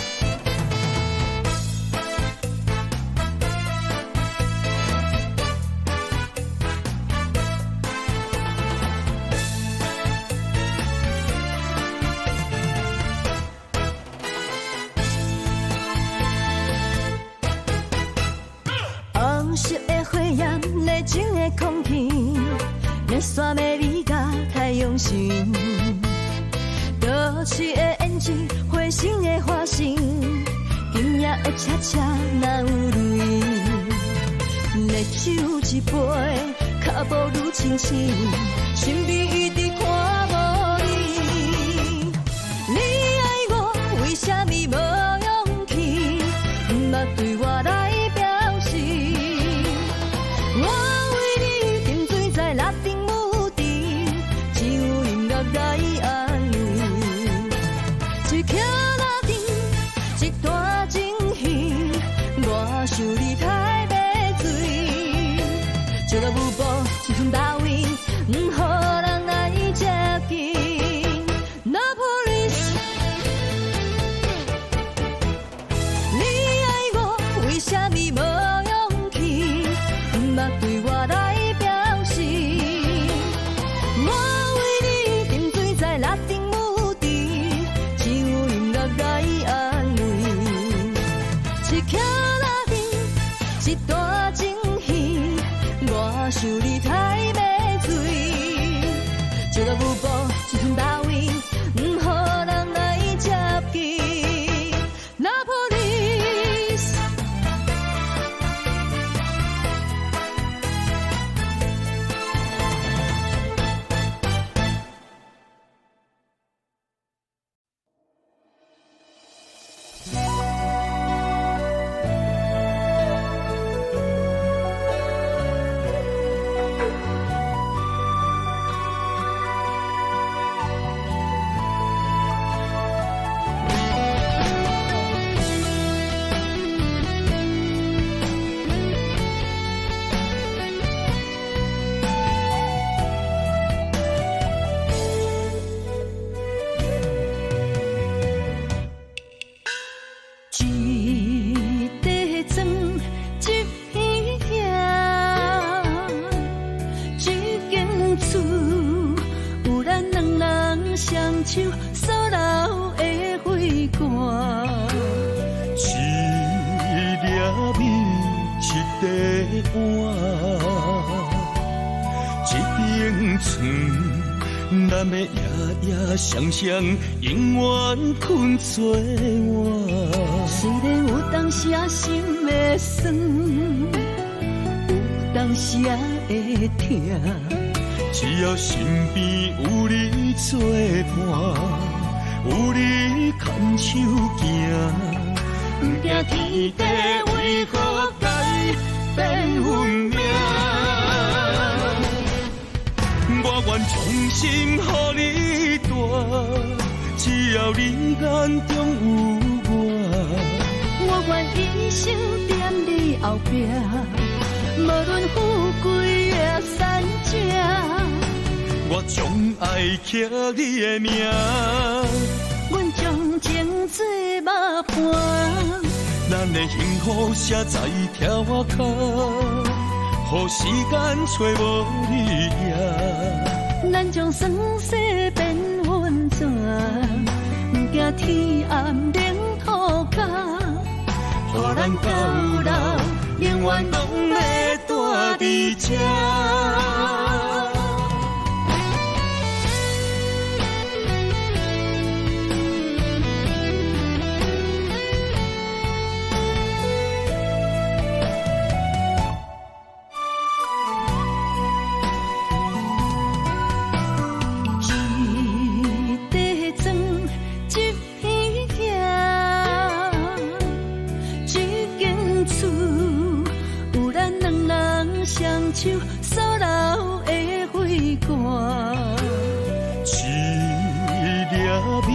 红色的火焰，热情的空气，要闪要你甲太阳神。多情的胭脂，花心的花心，今夜的车车哪有泪？热酒一杯，脚步愈亲切，身边一直看无你。你爱我，为什么无勇气？毋捌对我来表示。我为你沉醉在拉丁舞池，只有音乐来安慰。一曲拉丁，一段情戏，我想你太迷醉。借个舞步，时阵到位，毋予人来接近。No police。你爱我，为什么无勇气？毋捌对我来表示。我为你沉醉在拉丁舞池，只有音乐来安慰。一曲拉丁，一段情戏，我想你太迷醉。借个舞步，时阵到位，毋予人来接近。No police。人双手所留的花冠。一粒米，一块碗，一顶床，咱的夜夜双双，永远困做伴。虽然有当时啊心会酸，有当时啊会痛，只要身边有你作伴，有你牵手行。不惊天地为何改变运命？我愿衷心予你大，只要你眼中有我。我愿一生踮你后壁，无论富贵也善者。我将爱刻你的名，阮将情做肉伴。咱的幸福写在条脚，予时间找无你影。咱将酸涩变温泉，不惊天暗冷土脚。予咱到老，永远拢要住伫这。双手所留的花冠，一粒米，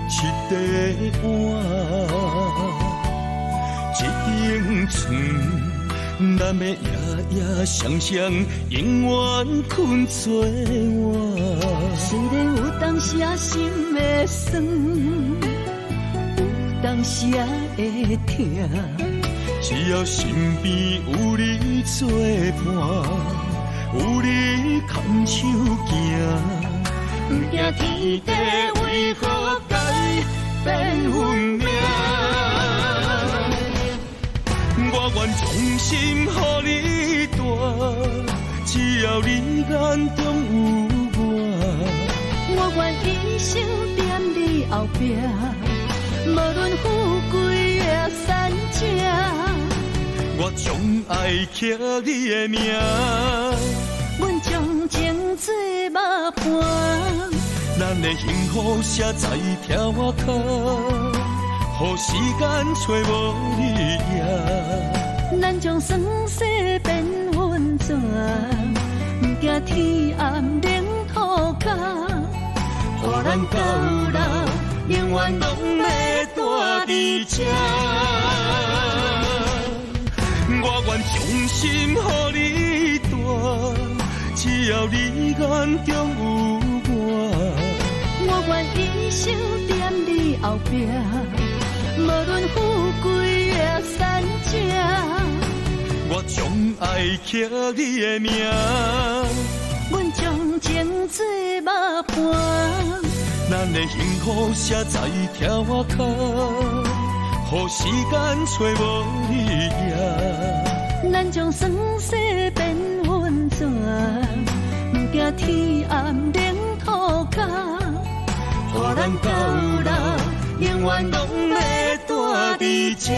一块碗，一顶床，咱的夜夜双双，永远困做伴。虽然有当时啊心会酸，有当时啊会痛。只要身边有你作伴，有你牵手行，不惊天地为何改变运命。我愿衷心予你大，只要你眼中有我。我愿一生踮你后壁，无论富贵也善者。我将爱刻你的名，阮将情做肉伴。咱的幸福写在条脚，予时间找无你影。咱将酸涩变温泉，不惊天暗冷土脚。予咱到老，永远拢要住伫这。我愿衷心予你大，只要你眼中有我。我愿一生踮你后壁，无论富贵也善者。我将爱刻你的名，阮将情做肉伴。咱的幸福写在条脚，予时间找无你影。咱将酸涩变温泉，不惊天暗冷土脚。予咱到老，永远拢要住伫这。